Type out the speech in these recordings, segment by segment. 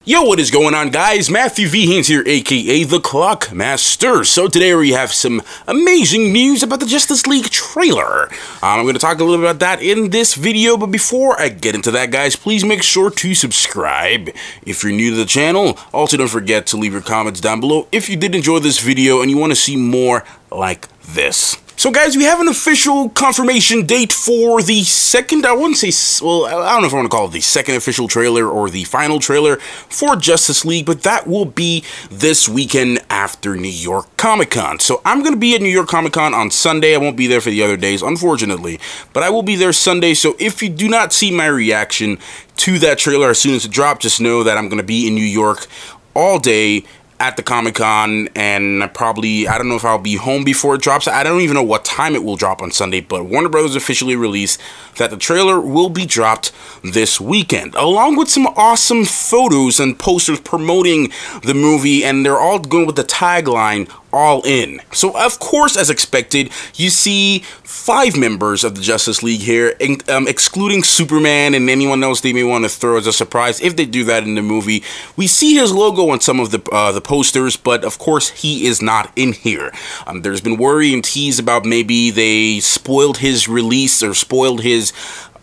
Yo, what is going on, guys? Matthew V. Haynes here, aka The Clock Master. So today we have some amazing news about the Justice League trailer. I'm going to talk a little bit about that in this video, but before I get into that, guys, please make sure to subscribe if you're new to the channel. Also, don't forget to leave your comments down below if you did enjoy this video and you want to see more like this. So guys, we have an official confirmation date for the second, I wouldn't say, well, I don't know if I want to call it the second official trailer or the final trailer for Justice League, but that will be this weekend after New York Comic Con. So I'm going to be at New York Comic Con on Sunday. I won't be there for the other days, unfortunately, but I will be there Sunday. So if you do not see my reaction to that trailer as soon as it drops, just know that I'm going to be in New York all day at the Comic-Con, and I don't know if I'll be home before it drops. I don't even know what time it will drop on Sunday, but Warner Brothers officially released that the trailer will be dropped this weekend, along with some awesome photos and posters promoting the movie, and they're all going with the tagline, all in. So of course, as expected, you see 5 members of the Justice League here, excluding Superman and anyone else they may want to throw as a surprise if they do that in the movie. We see his logo on some of the posters, but of course he is not in here. There's been worry and tease about maybe they spoiled his release or spoiled his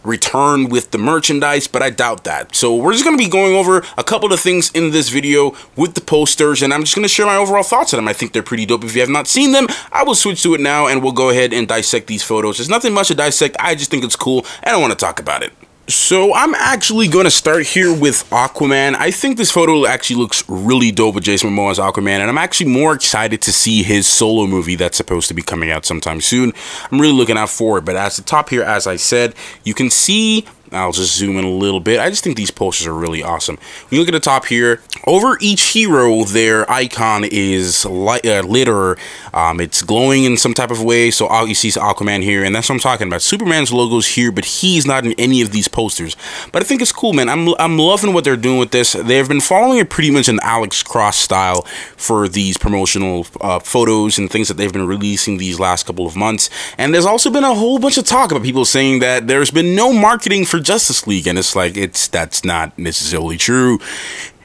return with the merchandise, but I doubt that. So we're just going to be going over a couple of things in this video with the posters, and I'm just going to share my overall thoughts on them. I think they're pretty dope. If you have not seen them, I will switch to it now and we'll go ahead and dissect these photos. There's nothing much to dissect. I just think it's cool and I want to talk about it. So I'm actually going to start here with Aquaman. I think this photo actually looks really dope with Jason Momoa as Aquaman, and I'm actually more excited to see his solo movie that's supposed to be coming out sometime soon. I'm really looking out for it, but at the top here, as I said, you can see, I'll just zoom in a little bit. I just think these posters are really awesome. When you look at the top here, over each hero, their icon is lit or it's glowing in some type of way. So you see Aquaman here, and that's what I'm talking about. Superman's logo's here, but he's not in any of these posters. But I think it's cool, man. I'm loving what they're doing with this. They've been following it pretty much an Alex Cross style for these promotional photos and things that they've been releasing these last couple of months. And there's also been a whole bunch of talk about people saying that there's been no marketing for Justice League, and it's like that's not necessarily true.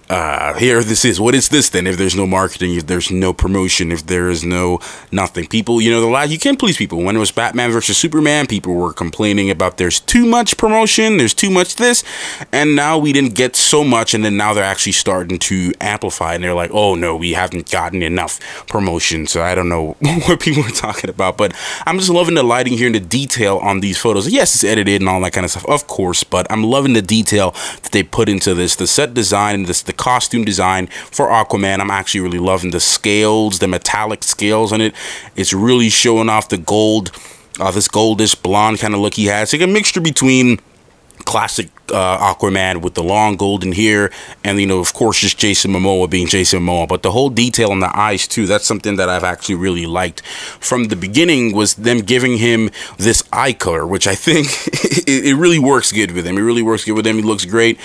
Here this is. What is this then? If there's no marketing, if there's no promotion, if there is no nothing, people, you know, you can't please people. When it was Batman versus Superman, people were complaining about there's too much promotion, there's too much this, and now we didn't get so much, and then now they're actually starting to amplify, and they're like, oh no, we haven't gotten enough promotion. So I don't know what people are talking about, but I'm just loving the lighting here and the detail on these photos. Yes, it's edited and all that kind of stuff, of course, but I'm loving the detail that they put into this, the set design and the costume design for Aquaman. I'm actually really loving the scales, the metallic scales on it. It's really showing off the gold, this goldish blonde kind of look he has. It's like a mixture between classic Aquaman with the long golden hair and, you know, of course, just Jason Momoa being Jason Momoa. But the whole detail on the eyes too, that's something that I've actually really liked from the beginning, was them giving him this eye color, which I think it really works good with him. It really works good with him. He looks great.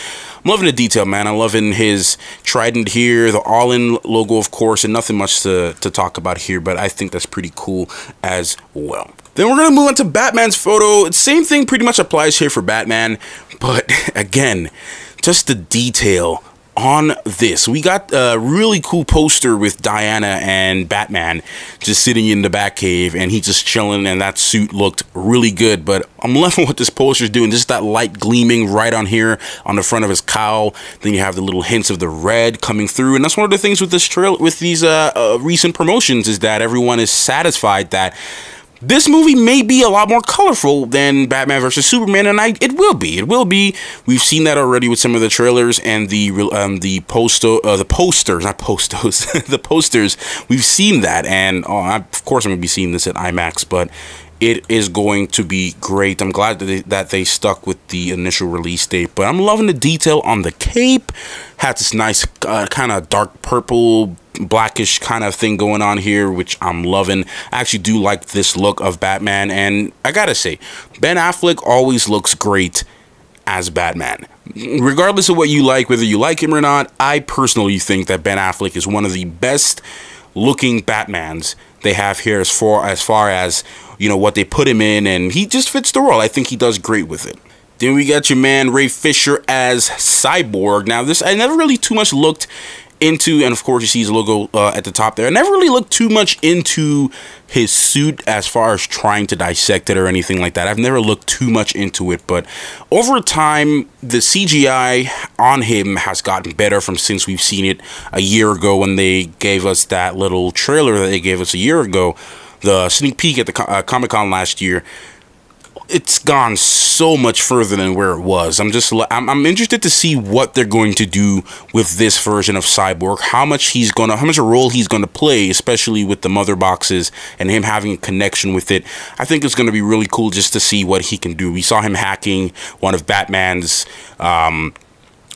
I'm loving the detail, man. I'm loving his trident here, the all-in logo, of course, and nothing much to talk about here, but I think that's pretty cool as well. Then we're going to move on to Batman's photo. Same thing pretty much applies here for Batman, but again, just the detail on this. We got a really cool poster with Diana and Batman just sitting in the Batcave, and he's just chilling, and that suit looked really good. But I'm loving what this poster is doing. Just that light gleaming right on here on the front of his cowl. Then you have the little hints of the red coming through, and that's one of the things with this trail, with these recent promotions, is that everyone is satisfied that this movie may be a lot more colorful than Batman versus Superman, and it will be. It will be. We've seen that already with some of the trailers and the posters, not postos, the posters. We've seen that, and of course I'm going to be seeing this at IMAX, but it is going to be great. I'm glad that they stuck with the initial release date, but I'm loving the detail on the cape. Has this nice kind of dark purple, blackish kind of thing going on here, which I'm loving. I actually do like this look of Batman, and I gotta say, Ben Affleck always looks great as Batman. Regardless of what you like, whether you like him or not, I personally think that Ben Affleck is one of the best looking Batmans they have here, as far as, you know, what they put him in, and he just fits the role. I think he does great with it. Then we got your man Ray Fisher as Cyborg. Now this, I never really too much looked into, and of course you see his logo at the top there. I never really looked too much into his suit as far as trying to dissect it or anything like that. I've never looked too much into it, but over time the CGI on him has gotten better from since we've seen it a year ago when they gave us that little trailer that they gave us a year ago, the sneak peek at the Comic-Con last year. It's gone so much further than where it was. I'm interested to see what they're going to do with this version of Cyborg, how much a role he's gonna play, especially with the mother boxes and him having a connection with it. I think it's gonna be really cool just to see what he can do. We saw him hacking one of Batman's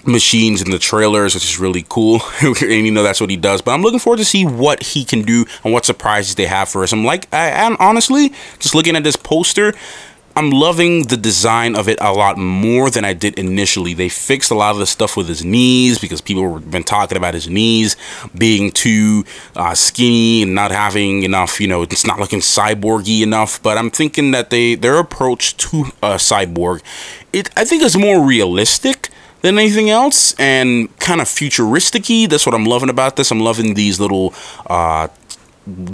machines in the trailers, which is really cool. And you know that's what he does, but I'm looking forward to see what he can do and what surprises they have for us. I'm honestly just looking at this poster, I'm loving the design of it a lot more than I did initially. They fixed a lot of the stuff with his knees because people have been talking about his knees being too skinny and not having enough, you know, it's not looking cyborgy enough. But I'm thinking that their approach to Cyborg, I think is more realistic than anything else and kind of futuristic-y. That's what I'm loving about this. I'm loving these little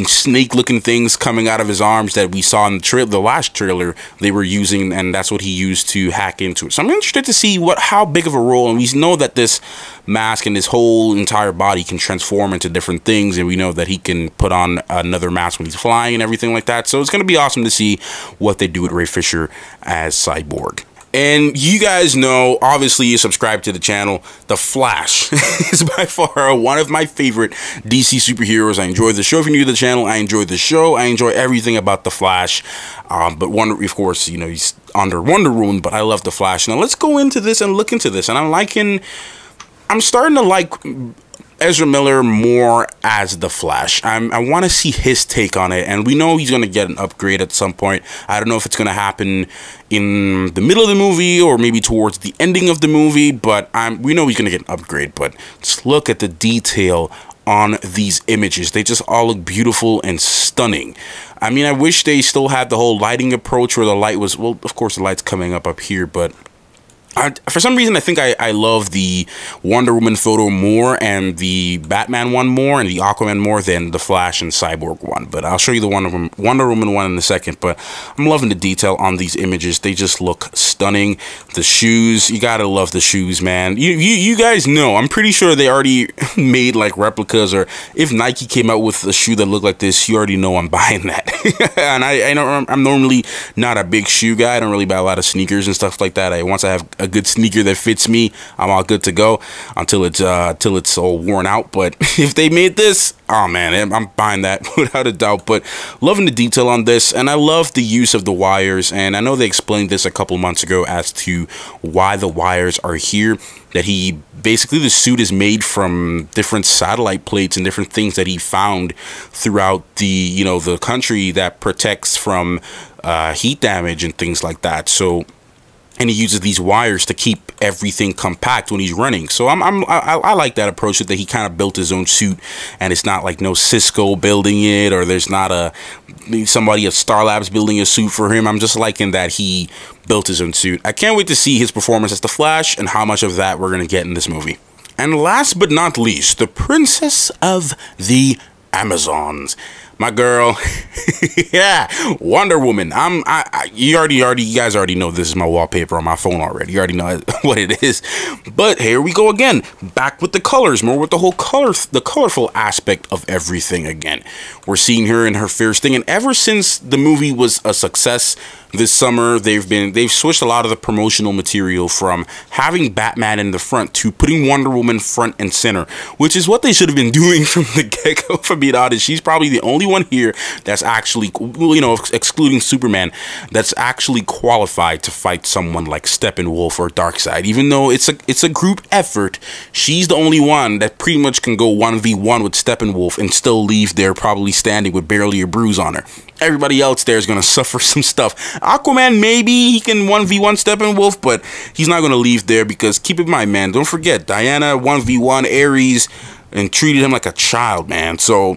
snake looking things coming out of his arms that we saw in the last trailer they were using, and that's what he used to hack into it. So I'm interested to see how big of a role, and we know that this mask and his whole entire body can transform into different things, and we know that he can put on another mask when he's flying and everything like that. So it's going to be awesome to see what they do with Ray Fisher as Cyborg. And you guys know, obviously you subscribe to the channel, The Flash is by far one of my favorite DC superheroes. I enjoy the show. If you're new to the channel, I enjoy the show. I enjoy everything about The Flash. But of course, you know, he's under Wonder Woman, but I love The Flash. Now let's go into this and look into this. And I'm starting to like Ezra Miller more as the Flash. I want to see his take on it, and we know he's going to get an upgrade at some point. I don't know if it's going to happen in the middle of the movie or maybe towards the ending of the movie, but we know he's going to get an upgrade. But just look at the detail on these images. They just all look beautiful and stunning. I mean, I wish they still had the whole lighting approach where the light was, well, of course the light's coming up here, but for some reason, I think I love the Wonder Woman photo more and the Batman one more and the Aquaman more than the Flash and Cyborg one. But I'll show you the Wonder Woman one in a second. But I'm loving the detail on these images. They just look stunning. The shoes, you gotta love the shoes, man. You guys know, I'm pretty sure they already made like replicas, or if Nike came out with a shoe that looked like this, you already know I'm buying that. And I'm normally not a big shoe guy. I don't really buy a lot of sneakers and stuff like that. Once I have a good sneaker that fits me, I'm all good to go until it's all worn out. But if they made this, oh man, I'm buying that without a doubt. But loving the detail on this, and I love the use of the wires. And I know they explained this a couple months ago as to why the wires are here. That the suit is made from different satellite plates and different things that he found throughout the country that protects from heat damage and things like that. So, and he uses these wires to keep everything compact when he's running. So I like that approach, that he kind of built his own suit, and it's not like no Cisco building it, or there's not somebody at Star Labs building a suit for him. I'm just liking that he built his own suit. I can't wait to see his performance as the Flash and how much of that we're going to get in this movie. And last but not least, the Princess of the Amazons. My girl, yeah, Wonder Woman. You guys already know this is my wallpaper on my phone already. You already know what it is. But here we go again, back with the colors, more with the whole the colorful aspect of everything again. We're seeing her in her fierce thing, and ever since the movie was a success this summer, they've switched a lot of the promotional material from having Batman in the front to putting Wonder Woman front and center, which is what they should have been doing from the get-go. For being honest, she's probably the only one here that's actually, excluding Superman, that's actually qualified to fight someone like Steppenwolf or Darkseid. Even though it's a group effort, she's the only one that pretty much can go 1v1 with Steppenwolf and still leave there probably standing with barely a bruise on her. Everybody else there is going to suffer some stuff. Aquaman, maybe he can 1v1 Steppenwolf, but he's not going to leave there, because keep in mind, man, don't forget, Diana 1v1 Ares and treated him like a child, man. So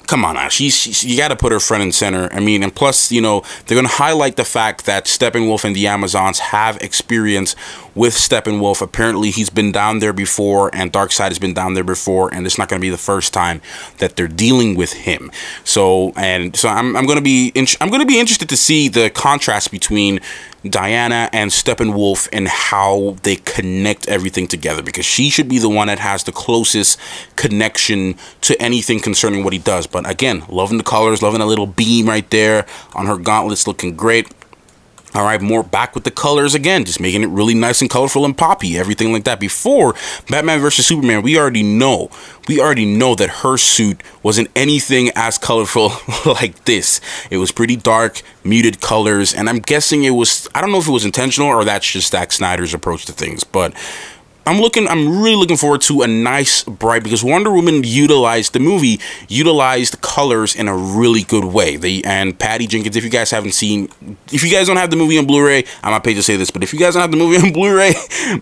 come on now, you got to put her front and center. I mean, and plus, you know, they're going to highlight the fact that Steppenwolf and the Amazons have experience with Steppenwolf. Apparently, he's been down there before, and Darkseid has been down there before, and it's not going to be the first time that they're dealing with him. So I'm going to be interested to see the contrast between Diana and Steppenwolf and how they connect everything together, because she should be the one that has the closest connection to anything concerning what he does. But again, loving the colors, loving a little beam right there on her gauntlets, looking great. All right, more back with the colors again, just making it really nice and colorful and poppy, everything like that. Before Batman vs. Superman, we already know that her suit wasn't anything as colorful like this. It was pretty dark, muted colors, and I'm guessing it was, I don't know if it was intentional or that's just Zack Snyder's approach to things, but I'm really looking forward to a nice bright, because Wonder Woman utilized colors in a really good way. And Patty Jenkins, if you guys don't have the movie on Blu-ray, I'm not paid to say this, but if you guys don't have the movie on Blu-ray,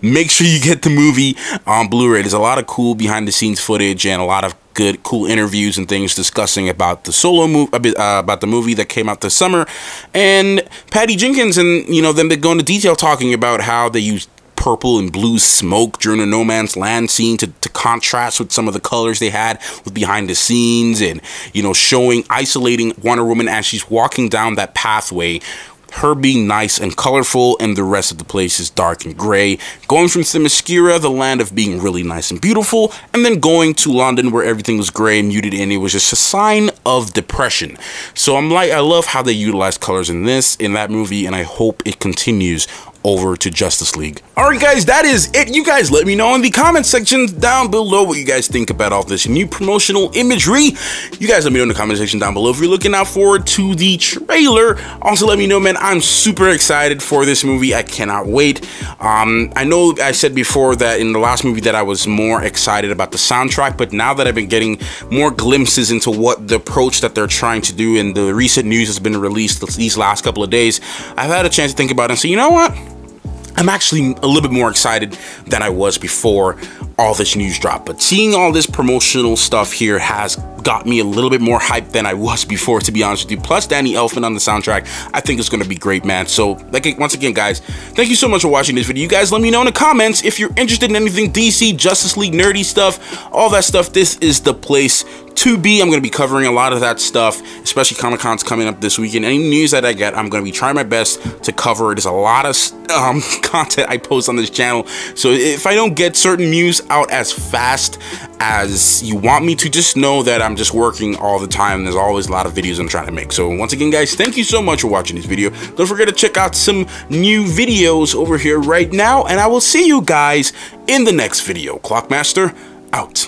make sure you get the movie on Blu-ray. There's a lot of cool behind the scenes footage and a lot of good, cool interviews and things discussing about the solo movie, about the movie that came out this summer. And Patty Jenkins, and you know, them, they go into detail talking about how they used purple and blue smoke during the No Man's Land scene to contrast with some of the colors they had with behind the scenes, and you know, isolating Wonder Woman as she's walking down that pathway, her being nice and colorful, and the rest of the place is dark and gray, going from Themyscira, the land of being really nice and beautiful, and then going to London where everything was gray and muted, and it was just a sign of depression. So I love how they utilize colors in that movie, and I hope it continues over to Justice League. Alright guys, that is it. You guys let me know in the comment section down below what you guys think about all this new promotional imagery. You guys let me know in the comment section down below if you're looking out forward to the trailer. Also let me know, man, I'm super excited for this movie. I cannot wait. I know I said before that in the last movie that I was more excited about the soundtrack, but now that I've been getting more glimpses into what the approach that they're trying to do, and the recent news has been released these last couple of days, I've had a chance to think about it and say, you know what? I'm actually a little bit more excited than I was before all this news dropped. But seeing all this promotional stuff here has got me a little bit more hyped than I was before, to be honest with you. Plus Danny Elfman on the soundtrack, I think it's going to be great, man. So once again, guys, thank you so much for watching this video. You guys let me know in the comments if you're interested in anything DC, Justice League, nerdy stuff, all that stuff. This is the place to be. I'm going to be covering a lot of that stuff, especially Comic-Con's coming up this weekend. Any news that I get, I'm going to be trying my best to cover. There's a lot of content I post on this channel, so if I don't get certain news out as fast as you want me to, just know that I'm just working all the time. There's always a lot of videos I'm trying to make. So once again, guys, thank you so much for watching this video. Don't forget to check out some new videos over here right now, and I will see you guys in the next video. Clockmaster out.